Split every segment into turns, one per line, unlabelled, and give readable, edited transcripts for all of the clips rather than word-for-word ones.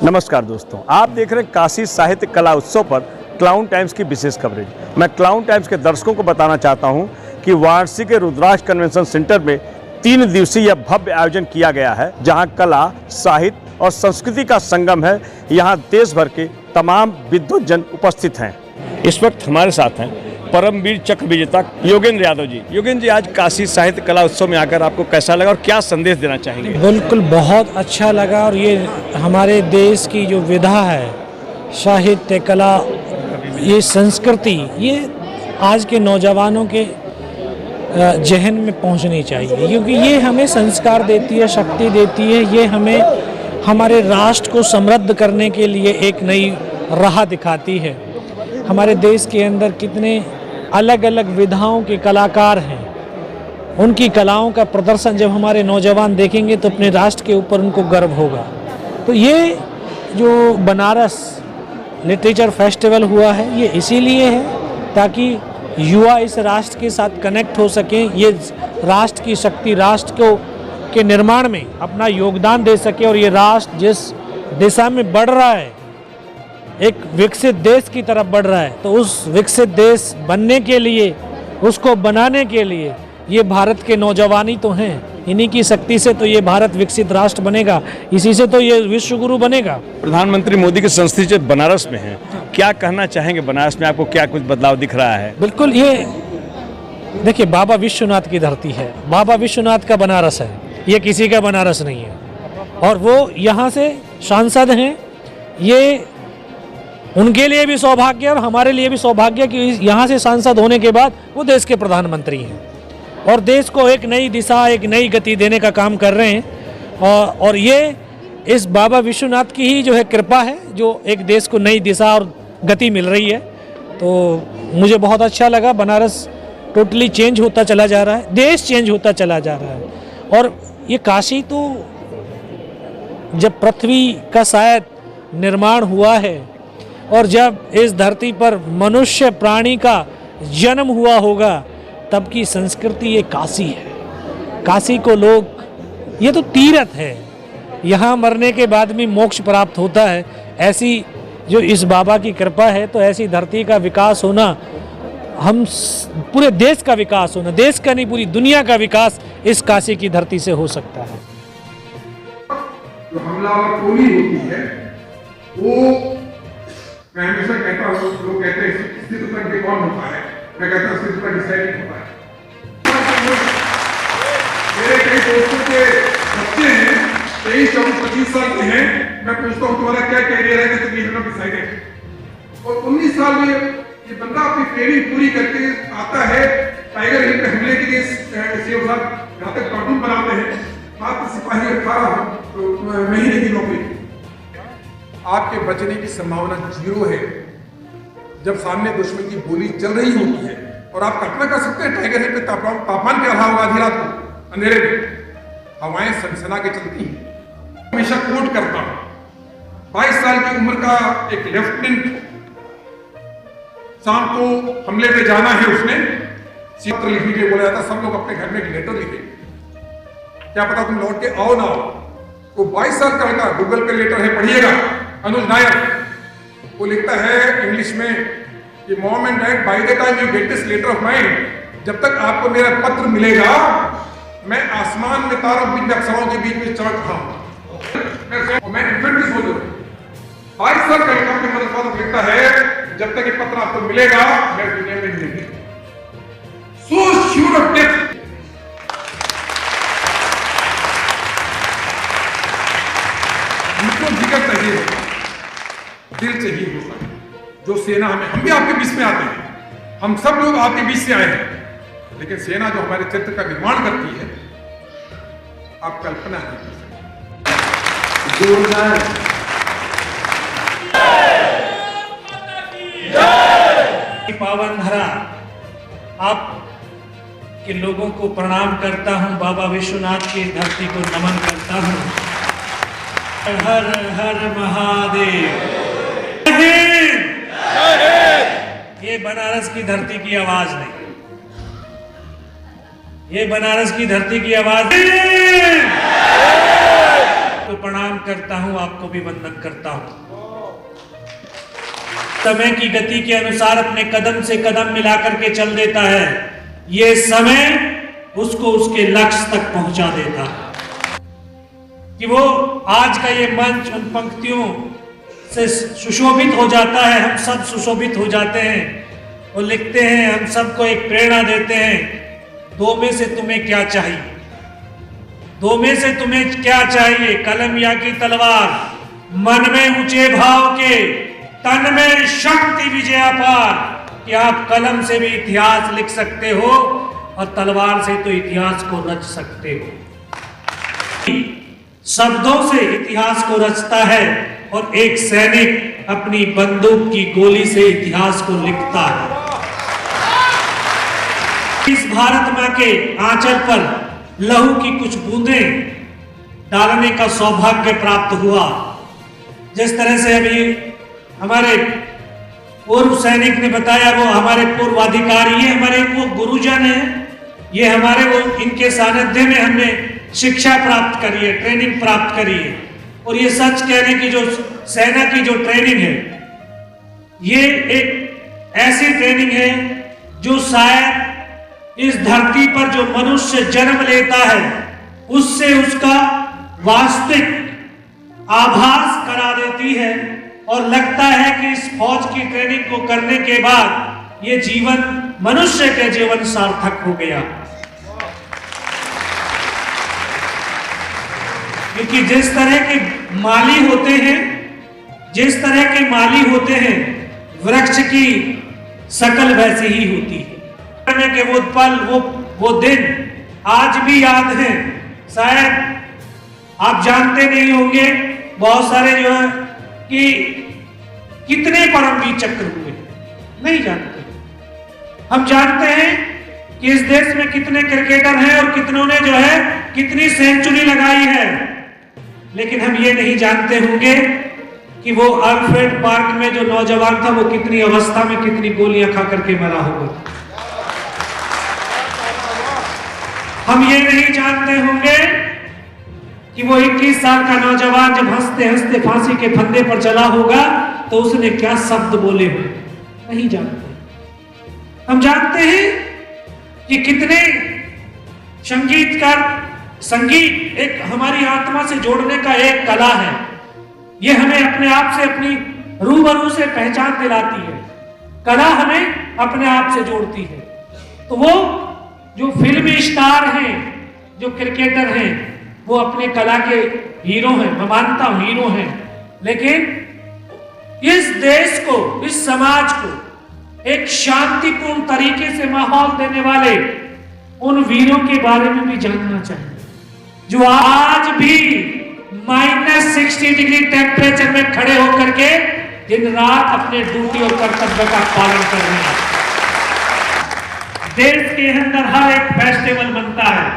नमस्कार दोस्तों, आप देख रहे हैं काशी साहित्य कला उत्सव पर क्लाउन टाइम्स की विशेष कवरेज। मैं क्लाउन टाइम्स के दर्शकों को बताना चाहता हूं कि वाराणसी के रुद्राक्ष कन्वेंशन सेंटर में 3 दिवसीय यह भव्य आयोजन किया गया है, जहां कला, साहित्य और संस्कृति का संगम है। यहां देश भर के तमाम विद्वत जन उपस्थित हैं। इस वक्त हमारे साथ हैं परमवीर चक्र विजेता योगेंद्र यादव जी। योगेंद्र जी, आज काशी साहित्य कला उत्सव में आकर आपको कैसा लगा और क्या संदेश देना चाहेंगे?
बिल्कुल बहुत अच्छा लगा। और ये हमारे देश की जो विधा है, साहित्य कला, ये संस्कृति, ये आज के नौजवानों के जहन में पहुंचनी चाहिए, क्योंकि ये हमें संस्कार देती है, शक्ति देती है। ये हमें हमारे राष्ट्र को समृद्ध करने के लिए एक नई राह दिखाती है। हमारे देश के अंदर कितने अलग अलग विधाओं के कलाकार हैं, उनकी कलाओं का प्रदर्शन जब हमारे नौजवान देखेंगे तो अपने राष्ट्र के ऊपर उनको गर्व होगा। तो ये जो बनारस लिटरेचर फेस्टिवल हुआ है, ये इसीलिए है ताकि युवा इस राष्ट्र के साथ कनेक्ट हो सकें, ये राष्ट्र की शक्ति, राष्ट्र को के निर्माण में अपना योगदान दे सके। और ये राष्ट्र जिस दिशा में बढ़ रहा है, एक विकसित देश की तरफ बढ़ रहा है, तो उस विकसित देश बनने के लिए, उसको बनाने के लिए ये भारत के नौजवान ही तो हैं। इन्हीं की शक्ति से तो ये भारत विकसित राष्ट्र बनेगा, इसी से तो ये विश्व गुरु बनेगा।
प्रधानमंत्री मोदी की संस्कृति बनारस में है, क्या कहना चाहेंगे? बनारस में आपको क्या कुछ बदलाव दिख रहा है?
बिल्कुल, ये देखिए, बाबा विश्वनाथ की धरती है, बाबा विश्वनाथ का बनारस है, ये किसी का बनारस नहीं है। और वो यहाँ से सांसद हैं, ये उनके लिए भी सौभाग्य और हमारे लिए भी सौभाग्य कि यहाँ से सांसद होने के बाद वो देश के प्रधानमंत्री हैं और देश को एक नई दिशा, एक नई गति देने का काम कर रहे हैं। और ये इस बाबा विश्वनाथ की ही जो है कृपा है, जो एक देश को नई दिशा और गति मिल रही है। तो मुझे बहुत अच्छा लगा। बनारस टोटली चेंज होता चला जा रहा है, देश चेंज होता चला जा रहा है। और ये काशी तो जब पृथ्वी का शायद निर्माण हुआ है और जब इस धरती पर मनुष्य प्राणी का जन्म हुआ होगा, तब की संस्कृति ये काशी है। काशी को लोग, ये तो तीर्थ है, यहाँ मरने के बाद भी मोक्ष प्राप्त होता है। ऐसी जो इस बाबा की कृपा है, तो ऐसी धरती का विकास होना, हम पूरे देश का विकास होना, देश का नहीं पूरी दुनिया का विकास इस काशी की धरती से हो सकता है।
जो हमलावर टोली होती है, वो मैं हमेशा कहता हूँ, लोग कहते हैं स्थिति तक कौन होता है, मैं कहता हूँ स्थिति तक डिसाइडिंग होता है। मेरे कई दोस्तों के बच्चे हैं, 23, 24, 25 साल के हैं। मैं पूछता हूँ तुम्हारा क्या कैरियर है, तो ये हम डिसाइडेड। और 19 साल में ये बंदा अपनी ट्रेनिंग पूरी करके आता है, टाइगर हिल पे हमले के लिए सीएम साहब यहाँ तक कार्टून बनाते हैं, मात्र सिपाही 18 महीने की नौकरी। आपके बचने की संभावना 0 है जब सामने दुश्मन की गोली चल रही होती है। और आप कल्पना कर सकते हैं टाइगर हिल पे तापमान क्या रहा होगा आधी रात को अंधेरे में, हवाएं सनसना के चलती हैं। हमेशा कोट करता हूं, 22 साल की उम्र का एक लेफ्टिनेंट, शाम को हमले पे जाना है, उसने पत्र लिखने के बोला जाता, सब लोग अपने घर में एक लेटर लिखे, क्या पता तुम लौट के आओ ना आओ। वो 22 साल का लड़का, गूगल पे लेटर है, पढ़िएगा, अनुज नायर, वो लिखता है इंग्लिश में कि mom and dad, by the time you get this letter of mine, जब तक आपको मेरा पत्र मिलेगा, मैं आसमान में तारों बिंद अक्षरों के बीच में चमक रहा हूं। मैं इन्फेंट्री सोल्जर हूं। 22 साल का लड़का अपने मदरसा में लिखता है, जब तक ये पत्र आपको मिलेगा मैं दुनिया में नहीं। So sure of death. जिगर चाहिए होता, दिल चाहिए होता है, जो सेना हमें, हम भी आपके बीच में आते हैं, हम सब लोग आपके बीच से आए हैं, लेकिन सेना जो हमारे चित्र का निर्माण करती है, आप कल्पना नहीं कर सकते।
पावन धरा आप के लोगों को प्रणाम करता हूं, बाबा विश्वनाथ की धरती को नमन करता हूं। हर हर महादेव। ये बनारस की धरती की आवाज नहीं, ये बनारस की धरती की आवाज। आपको प्रणाम करता हूं, आपको भी वंदन करता हूं। समय की गति के अनुसार अपने कदम से कदम मिलाकर के चल देता है, ये समय उसको उसके लक्ष्य तक पहुंचा देता है। कि वो आज का ये मंच उन पंक्तियों से सुशोभित हो जाता है, हम सब सुशोभित हो जाते हैं। वो लिखते हैं, हम सबको एक प्रेरणा देते हैं, दो में से तुम्हें क्या चाहिए, दो में से तुम्हें क्या चाहिए, कलम या की तलवार, मन में ऊंचे भाव के, तन में शक्ति विजय अपार। कि आप कलम से भी इतिहास लिख सकते हो और तलवार से तो इतिहास को रच सकते हो। शब्दों से इतिहास को रचता है और एक सैनिक अपनी बंदूक की गोली से इतिहास को लिखता है। इस भारत मां के आंचल पर लहू की कुछ बूंदें डालने का सौभाग्य प्राप्त हुआ। जिस तरह से अभी हमारे पूर्व सैनिक ने बताया, वो हमारे पूर्वाधिकारी है, हमारे वो गुरुजन है, ये हमारे वो इनके सानिध्य में हमने शिक्षा प्राप्त करी है, ट्रेनिंग प्राप्त करी है। और ये सच कहने की जो सेना की जो ट्रेनिंग है, ये एक ऐसी ट्रेनिंग है जो शायद इस धरती पर जो मनुष्य जन्म लेता है उससे उसका वास्तविक आभास करा देती है और लगता है कि इस फौज की ट्रेनिंग को करने के बाद ये जीवन मनुष्य के जीवन सार्थक हो गया। क्योंकि जिस तरह के माली होते हैं, जिस तरह के माली होते हैं, वृक्ष की शकल वैसी ही होती है। के वो पल, वो दिन आज भी याद हैं। शायद आप जानते नहीं होंगे, बहुत सारे जो है कि कितने परमवीर चक्र हुए, नहीं जानते। हम जानते हैं कि इस देश में कितने क्रिकेटर हैं और कितनों ने जो है कितनी सेंचुरी लगाई है, लेकिन हम ये नहीं जानते होंगे कि वो अल्फ्रेड पार्क में जो नौजवान था वो कितनी अवस्था में कितनी गोलियां खा करके मरा होगा। हम ये नहीं जानते होंगे कि वो 21 साल का नौजवान जब हंसते हंसते फांसी के फंदे पर चला होगा तो उसने क्या शब्द बोले हो, नहीं जानते। हम जानते हैं कि कितने संगीतकार, संगीत एक हमारी आत्मा से जोड़ने का एक कला है, ये हमें अपने आप से अपनी रूबरू से पहचान दिलाती है। कला हमें अपने आप से जोड़ती है। तो वो जो फिल्मी स्टार हैं, जो क्रिकेटर हैं, वो अपने कला के हीरो हैं, मैं मानता हूं हीरो हैं, लेकिन इस देश को, इस समाज को एक शांतिपूर्ण तरीके से माहौल देने वाले उन वीरों के बारे में भी जानना चाहिए, जो आज भी -60 डिग्री टेम्परेचर में खड़े होकर के दिन रात अपने ड्यूटी और कर्तव्य का पालन कर रहे हैं। देश के अंदर हर एक फेस्टिवल बनता है,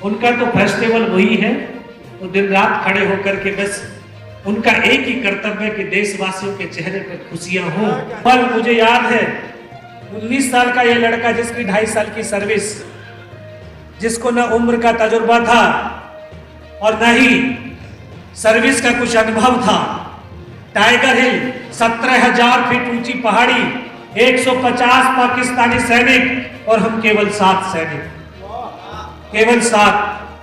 उनका तो फेस्टिवल वही है, तो दिन रात खड़े होकर के बस उनका एक ही कर्तव्य है कि देशवासियों के चेहरे पर खुशियां हों। पर मुझे याद है 19 साल का ये लड़का जिसकी 2.5 साल की सर्विस, जिसको न उम्र का तजुर्बा था और न ही सर्विस का कुछ अनुभव था, टाइगर हिल 17,000 फीट ऊंची पहाड़ी, 150 पाकिस्तानी सैनिक और हम केवल 7 सैनिक, केवल 7,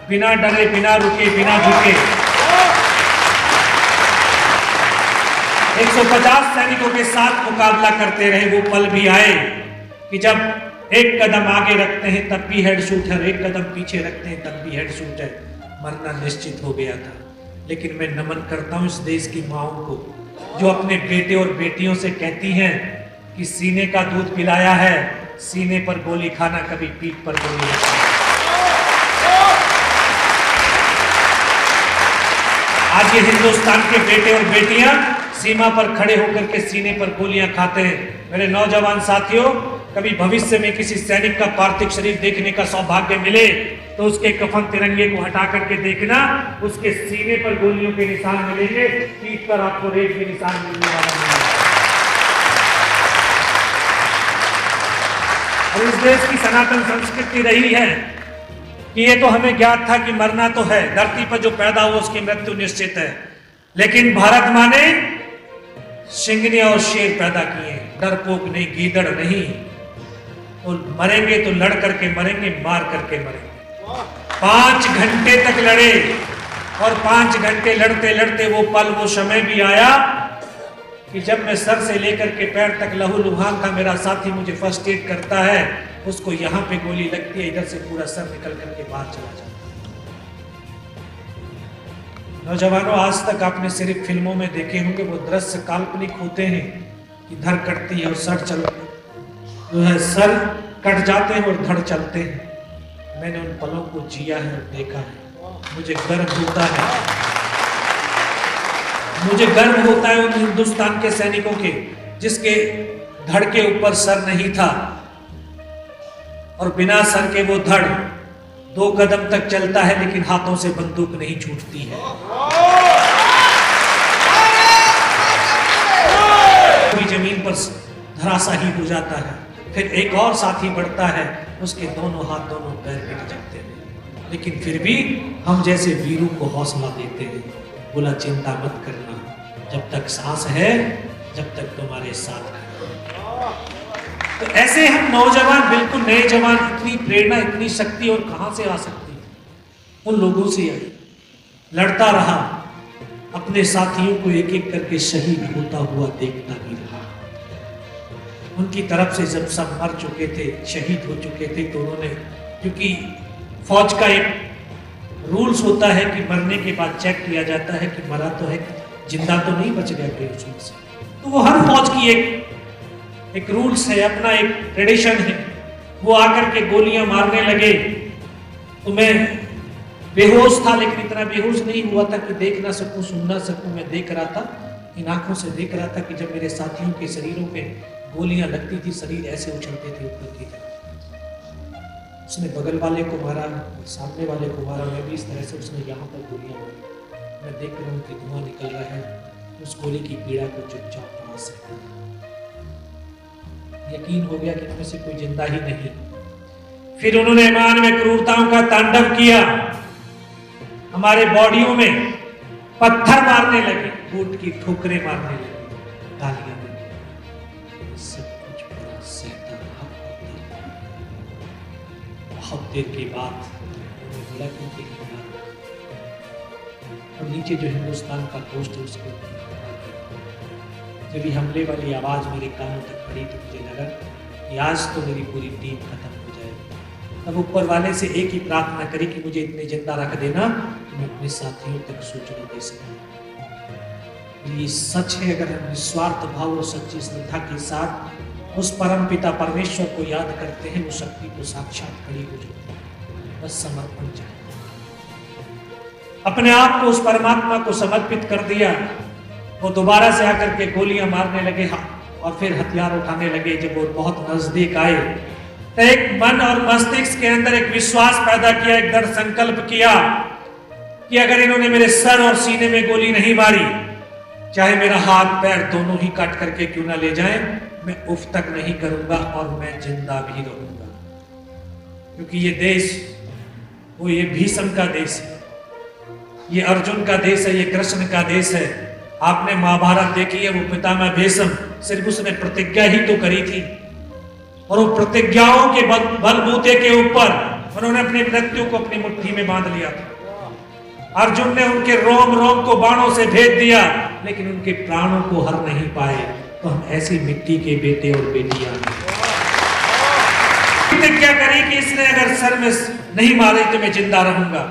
बिना डरे, बिना रुके, बिना झुके 150 सैनिकों के साथ मुकाबला करते रहे। वो पल भी आए कि जब एक कदम आगे रखते हैं तब भी हेड शूट है, एक कदम पीछे रखते हैं तब भी हेड शूट है, मरना निश्चित हो गया था। लेकिन मैं नमन करता हूं इस देश की माओं को जो अपने बेटे और बेटियों से कहती हैं कि सीने का दूध पिलाया है, सीने पर गोली खाना, कभी पीठ पर गोली नहीं खाना। आज ये हिंदुस्तान के बेटे और बेटियां सीमा पर खड़े होकर के सीने पर गोलियां खाते हैं। मेरे नौजवान साथियों, कभी भविष्य में किसी सैनिक का पार्थिव शरीर देखने का सौभाग्य मिले तो उसके कफन तिरंगे को हटा करके देखना, उसके सीने पर गोलियों के निशान मिलेंगे, पीठ पर आपको रेत के निशान मिलने वाला नहीं। और इस देश की सनातन संस्कृति रही है कि ये तो हमें ज्ञात था कि मरना तो है, धरती पर जो पैदा हुआ उसकी मृत्यु निश्चित है, लेकिन भारत माँ ने सिंघनी और शेर पैदा किए, डरपोक नहीं, गीदड़ नहीं। तो मरेंगे तो लड़ करके मरेंगे, मार करके मरेंगे। 5 घंटे तक लड़े और 5 घंटे लड़ते लड़ते वो पल, वो समय भी आया कि जब मैं सर से लेकर के पैर तक लहूलुहान था, मेरा साथी मुझे फर्स्ट एड करता है, उसको यहां पे गोली लगती है, इधर से पूरा सर निकल करके बाहर चला जाता है। नौजवानों, आज तक आपने सिर्फ फिल्मों में देखे होंगे वो दृश्य काल्पनिक होते हैं कि धड़ कटती है और सर जो है सर कट जाते हैं और धड़ चलते हैं। मैंने उन पलों को जिया है और देखा है। मुझे गर्व होता है, मुझे गर्व होता है उन हिंदुस्तान के सैनिकों के जिसके धड़ के ऊपर सर नहीं था और बिना सर के वो धड़ 2 कदम तक चलता है, लेकिन हाथों से बंदूक नहीं छूटती है। भी जमीन पर धराशाही हो जाता है, फिर एक और साथी बढ़ता है, उसके दोनों हाथ दोनों पैर मिट जाते हैं, लेकिन फिर भी हम जैसे वीरों को हौसला देते हैं, बोला चिंता मत करना, जब तक सांस है, जब तक तुम्हारे साथ है। तो ऐसे हम नौजवान, बिल्कुल नए जवान, इतनी प्रेरणा, इतनी शक्ति और कहां से आ सकती है? उन लोगों से आई। लड़ता रहा, अपने साथियों को एक एक करके शहीद होता हुआ देखता भी रहा। उनकी तरफ से जब सब मर चुके थे, शहीद हो चुके थे, तो उन्होंने, क्योंकि फौज का एक रूल्स होता है कि मरने के बाद चेक किया जाता है कि मरा तो है, जिंदा तो नहीं बच गया कोई उसमें से। तो वो हर फौज की एक रूल्स है, अपना एक ट्रेडिशन है। वो आकर के गोलियां मारने लगे तो मैं बेहोश था, लेकिन इतना बेहोश नहीं हुआ था कि देख ना सकूं, सुन ना सकूं। मैं देख रहा था, इन आंखों से देख रहा था कि जब मेरे साथियों के शरीरों पे गोलियां लगती थी, शरीर ऐसे उछलते थे ऊपर की तरफ। उसने बगल वाले को मारा, सामने वाले को मारा, मैं भी इस तरह से, उसने यहाँ पर गोलियां मारी। मैं देख रहा हूँ कि धुआं निकल रहा है, उस गोली की पीड़ा को चुपचाप पास है। यकीन हो गया कि इनमें से कोई जिंदा ही नहीं। फिर उन्होंने ईमान में क्रूरताओं का तांडव किया, हमारे बॉडियों में पत्थर मारने लगे, बूट की ठोकरें मारने लगे, गालियां देने। सब कुछ बड़ा सहता रहा। बहुत देर के बाद उन्होंने बोला कि और नीचे जो हिंदुस्तान का पोस्ट है उसको, जब हमले वाली आवाज मेरे कानों तक पड़ी तो मुझे लगा कि आज तो मेरी पूरी टीम खत्म हो जाएगी। तब ऊपर वाले से एक ही प्रार्थना करी कि मुझे इतने जिंदा रख देना कि मैं अपने साथियों तक सूचना दे सकूं। ये सच है, अगर हम निस्वार्थ भाव और सच्ची श्रद्धा के साथ उस परम पिता परमेश्वर को याद करते हैं, वो शक्ति को साक्षात खड़ी हो जाती है। बस समर्पण चाहिए, अपने आप को उस परमात्मा को समर्पित कर दिया। वो दोबारा से आकर के गोलियां मारने लगे और फिर हथियार उठाने लगे। जब वो बहुत नजदीक आए तो एक मन और मस्तिष्क के अंदर एक विश्वास पैदा किया, एक दृढ़ संकल्प किया कि अगर इन्होंने मेरे सर और सीने में गोली नहीं मारी, चाहे मेरा हाथ पैर दोनों ही काट करके क्यों ना ले जाएं, मैं उफ तक नहीं करूंगा और मैं जिंदा भी रहूंगा। क्योंकि ये देश, वो ये भीष्म का देश है, ये अर्जुन का देश है, ये कृष्ण का देश है। आपने महाभारत देखी है, वो पितामह भीष्म सिर्फ उसने प्रतिज्ञा ही तो करी थी और वो प्रतिज्ञाओं के बलबूते के ऊपर उन्होंने अपनी मृत्यु को अपनी मुट्ठी में बांध लिया था। अर्जुन ने उनके रोम रोम को बाणों से भेद दिया, लेकिन उनके प्राणों को हर नहीं पाए। तो हम ऐसी मिट्टी के बेटे और बेटियां हैं। प्रतिज्ञा करी कि इसने अगर सर में नहीं मारे तो मैं जिंदा रहूंगा,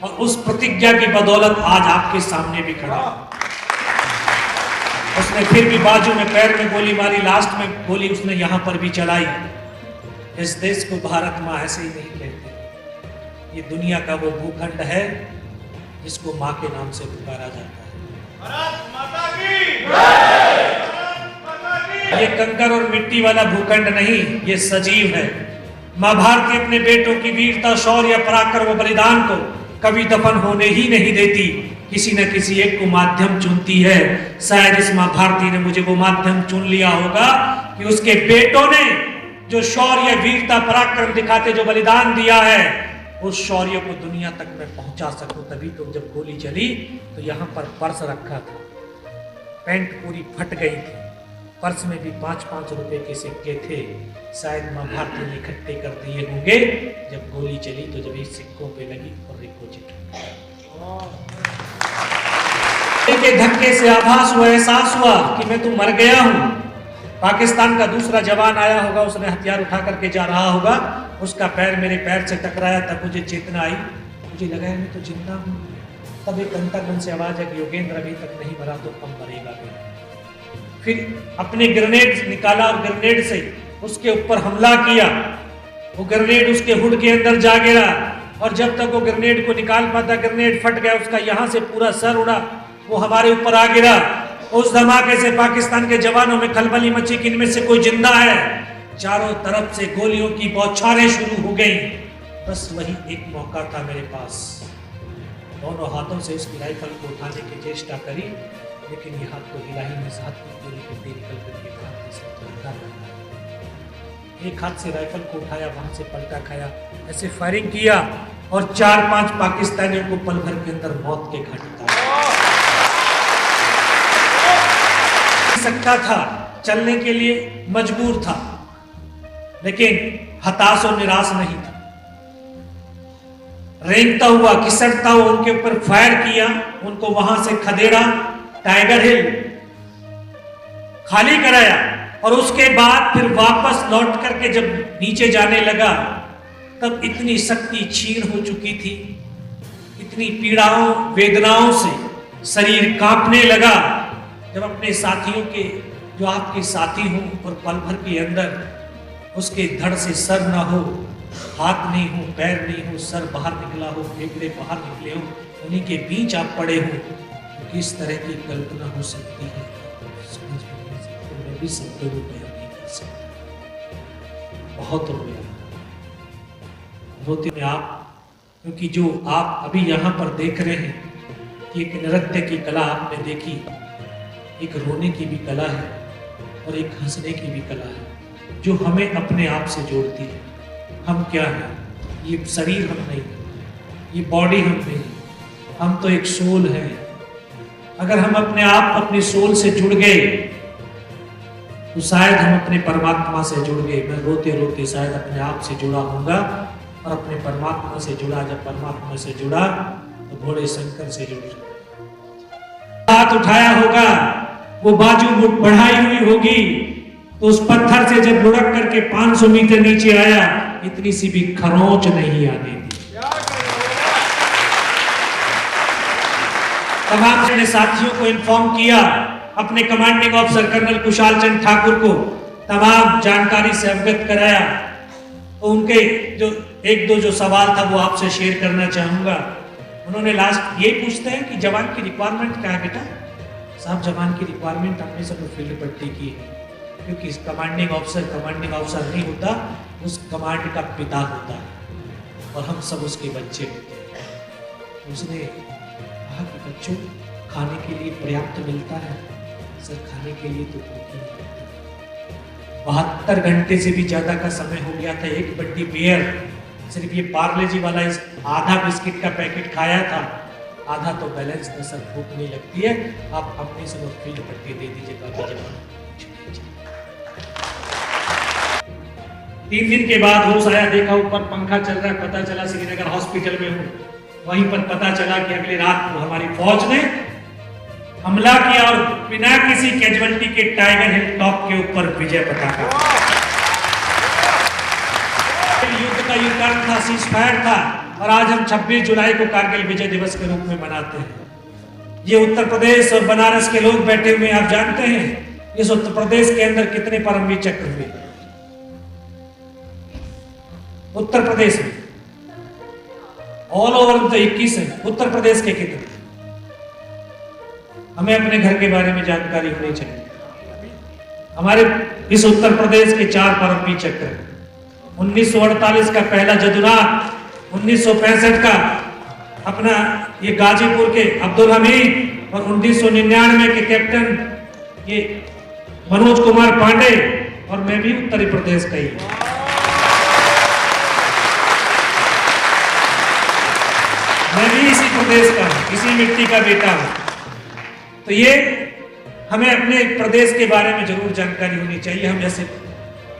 और उस प्रतिज्ञा की बदौलत आज आपके सामने भी खड़ा। उसने फिर भी बाजू में, पैर में गोली मारी, लास्ट में गोली उसने यहां पर भी चलाई। इस देश को भारत माँ ऐसे ही नहीं कहते। ये दुनिया का वो भूखंड है जिसको माँ के नाम से पुकारा जाता है। भारत माता की जय। ये कंकर और मिट्टी वाला भूखंड नहीं, ये सजीव है। माँ भारती अपने बेटों की वीरता, शौर्य, पराक्रम व बलिदान को कभी दफन होने ही नहीं देती। किसी न किसी एक को माध्यम चुनती है। शायद इस माँ भारती ने मुझे वो माध्यम चुन लिया होगा कि उसके बेटों ने जो शौर्य, वीरता, पराक्रम दिखाते जो बलिदान दिया है, उस शौर्य को दुनिया तक मैं पहुंचा सकूं। तभी तो जब गोली चली तो यहाँ पर पर्स रखा था, पैंट पूरी फट गई थी, पर्स में भी 5-5 रुपए के सिक्के थे, शायद माँ भारती ने इकट्ठे कर दिए होंगे। जब गोली चली तो जब इस सिक्कों पे लगी और रिको चिट के धक्के से आभास हुआ, एहसास हुआ कि मैं तो मर गया हूं। पाकिस्तान का दूसरा जवान आया होगा, उसने हथियार उठा करके जा रहा होगा, उसका पैर मेरे पैर से टकराया, तब मुझे चेतना आई, मुझे लगा मैं तो जिंदा हूं। तब एक अंतर्मन से आवाज है कि योगेंद्र अभी तक नहीं मरा तो कब मरेगा भी। फिर अपने ग्रेनेड निकाला और ग्रेनेड से उसके ऊपर हमला किया। वो ग्रेनेड उसके हुड के अंदर जा गिरा और जब तक वो ग्रेनेड को निकाल पाता, ग्रेनेड फट गया, उसका यहाँ से पूरा सर उड़ा, वो हमारे ऊपर आ गिरा। उस धमाके से पाकिस्तान के जवानों में खलबली मची कि इनमें से कोई जिंदा है। चारों तरफ से गोलियों की बौछारें शुरू हो गई। बस वही एक मौका था मेरे पास। दोनों हाथों से उसकी राइफल को उठाने की चेष्टा करी, लेकिन ये हाथ तो हिला ही नहीं, हाथ की गोली गड्डी निकल करके हाथ से पलटा गया। एक हाथ से राइफल को उठाया, वहां से पलटा खाया, ऐसे फायरिंग किया और 4-5 पाकिस्तानियों को पल भर के अंदर मौत के घाट उतारा। सकता था, चलने के लिए मजबूर था, लेकिन हताश और निराश नहीं था। रेंगता हुआ, घिसटता हुआ उनके ऊपर फायर किया, उनको वहां से खदेड़ा, टाइगर हिल खाली कराया और उसके बाद फिर वापस लौट करके जब नीचे जाने लगा तब इतनी शक्ति क्षीण हो चुकी थी, इतनी पीड़ाओं वेदनाओं से शरीर कांपने लगा। जब अपने साथियों के, जो आपके साथी हों और पल भर के अंदर उसके धड़ से सर ना हो, हाथ नहीं हो, पैर नहीं हो, सर बाहर निकला हो, फेफड़े बाहर निकले हो, उन्हीं के बीच आप पड़े हो, तो किस तरह की कल्पना हो सकती है, समझ में नहीं सकते। मैं भी शब्दों में बयान नहीं कर सकता। बहुत रोया, रोते में आप, क्योंकि जो आप अभी यहाँ पर देख रहे हैं कि एक नृत्य की कला आपने देखी, एक रोने की भी कला है और एक हंसने की भी कला है, जो हमें अपने आप से जोड़ती है। हम क्या हैं? ये शरीर हम नहीं, ये बॉडी हम नहीं, हम तो एक सोल है। अगर हम अपने आप, अपनी सोल से जुड़ गए तो शायद हम अपने परमात्मा से जुड़ गए। मैं रोते रोते शायद अपने आप से जुड़ा होऊंगा और अपने परमात्मा से जुड़ा। जब परमात्मा से जुड़ा तो भोले शंकर से जुड़ जाए। हाथ उठाया होगा, वो बाजू बढ़ाई हुई होगी, तो उस पत्थर से जब लुढ़क करके 500 मीटर नीचे आया, इतनी सी भी खरोंच नहीं आने दी। तमाम अपने साथियों को इन्फॉर्म किया, अपने commanding officer colonel Kushal Chand Thakur को तमाम जानकारी से अवगत कराया। तो उनके जो 1-2 जो सवाल था वो आपसे शेयर करना चाहूंगा। उन्होंने लास्ट ये पूछते हैं कि जवान की रिक्वायरमेंट क्या है बेटा? साहब, जवान की रिक्वायरमेंट हमने सब फील्ड पट्टी की है, क्योंकि कमांडिंग ऑफिसर नहीं होता, उस कमांड का पिता होता है और हम सब उसके बच्चे होते हैं। उसने कहा कि बच्चों, खाने के लिए पर्याप्त मिलता है? सर, खाने के लिए तो भूख नहीं लगती। 72 घंटे से भी ज्यादा का समय हो गया था। एक बड्डी बियर, सिर्फ ये पार्ले जी वाला इस आधा बिस्किट का पैकेट खाया था, आधा तो बैलेंस था। सर, भूख नहीं लगती है, आप अपने से फील्ड पट्टी दे दीजिए। बाकी जवान 3 दिन के बाद होश आया, देखा ऊपर पंखा चल रहा है, पता चला श्रीनगर हॉस्पिटल में हूँ। वहीं पर पता चला कि अगले रात को हमारी फौज ने हमला किया और बिना किसी कैजुअल्टी के टाइगर हिल टॉप के ऊपर विजय पताका। युद्ध का युद्धांत था, सीज फायर था, और आज हम 26 जुलाई को कारगिल विजय दिवस के रूप में मनाते हैं। ये उत्तर प्रदेश और बनारस के लोग बैठे हुए, आप जानते हैं इस उत्तर प्रदेश के अंदर कितने परमवीर चक्र हुए? उत्तर प्रदेश में ऑल ओवर तो 21 है, उत्तर प्रदेश के कितने? हमें अपने घर के बारे में जानकारी होनी चाहिए। हमारे इस उत्तर प्रदेश के 4 परमवीर चक्र हैं। 1948 का पहला जदुनाथ, 1965 का अपना ये गाजीपुर के अब्दुल हमीद, और 1999 के कैप्टन ये मनोज कुमार पांडे, और मैं भी उत्तर प्रदेश का ही। मैं भी इसी प्रदेश का हूँ, इसी मिट्टी का बेटा हूँ। तो ये हमें अपने प्रदेश के बारे में जरूर जानकारी होनी चाहिए। हम जैसे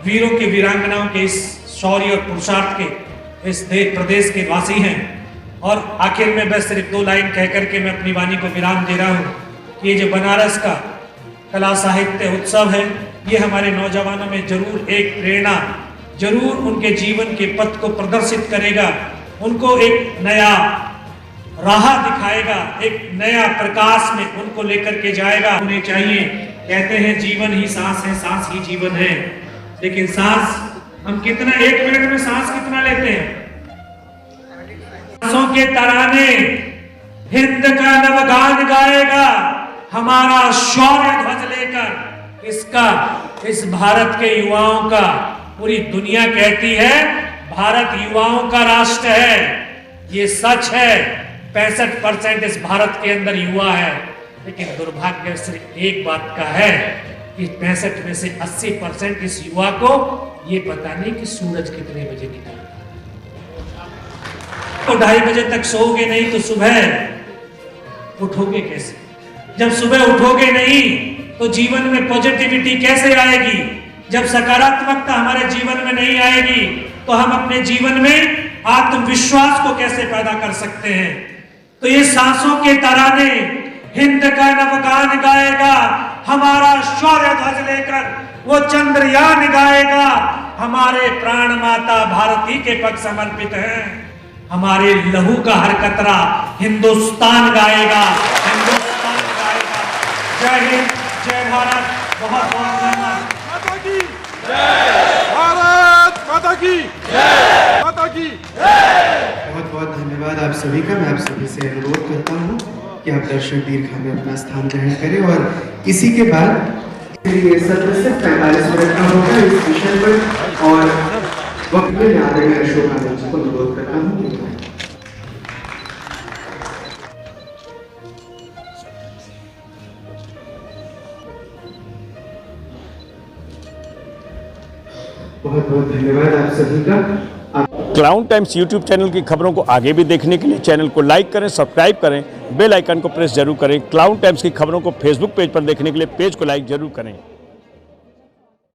वीरों के वीरांगनाओं के इस शौर्य और पुरुषार्थ के इस प्रदेश के वासी हैं। और आखिर में बस सिर्फ 2 लाइन कह करके मैं अपनी वाणी को विराम दे रहा हूँ कि ये जो बनारस का कला साहित्य उत्सव है, ये हमारे नौजवानों में जरूर एक प्रेरणा, जरूर उनके जीवन के पथ को प्रदर्शित करेगा, उनको एक नया राह दिखाएगा, एक नया प्रकाश में उनको लेकर के जाएगा। उन्हें चाहिए, कहते हैं जीवन ही सांस है, सांस ही जीवन है, लेकिन सांस हम कितना, 1 मिनट में सांस कितना लेते हैं? सांसों के तराने हिंद का नवगान गाएगा हमारा शौर्य ध्वज लेकर। इसका, इस भारत के युवाओं का, पूरी दुनिया कहती है भारत युवाओं का राष्ट्र है। ये सच है, 65% इस भारत के अंदर युवा है, लेकिन दुर्भाग्य सिर्फ एक बात का है कि 65 में से 80% इस युवा को ये पता नहीं कि सूरज कितने बजे निकलता। तो 2:30 बजे तक सोओगे नहीं तो सुबह उठोगे कैसे? जब सुबह उठोगे नहीं तो जीवन में पॉजिटिविटी कैसे आएगी? जब सकारात्मकता हमारे जीवन में नहीं आएगी तो हम अपने जीवन में आत्मविश्वास को कैसे पैदा कर सकते हैं? तो ये सांसों के तराने हिंद का नवगान गाएगा हमारा शौर्य ध्वज लेकर, वो चंद्रयान गाएगा हमारे प्राण माता भारती के पक्ष समर्पित हैं। हमारे लहू का हर कतरा हिंदुस्तान गाएगा, हिंदुस्तान गाएगा। जय हिंद, जय भारत, बहुत बहुत धन्यवाद।
माता की जय, भारत माता की जय, माता की जय।
बहुत बहुत धन्यवाद आप सभी का। मैं आप सभी से अनुरोध करता हूँ कि आप दर्शक दीर्घा में अपना स्थान ग्रहण करें और इसी के बाद ये सत्र सिर्फ 45 मिनट का होगा इस विषय पर। और वक्त में आदरणीय अशोक आनंद जी को अनुरोध करता हूँ। बहुत बहुत धन्यवाद आप सभी का।
क्लाउन टाइम्स यूट्यूब चैनल की खबरों को आगे भी देखने के लिए चैनल को लाइक करें, सब्सक्राइब करें, बेल आइकन को प्रेस जरूर करें। क्लाउन टाइम्स की खबरों को फेसबुक पेज पर देखने के लिए पेज को लाइक जरूर करें।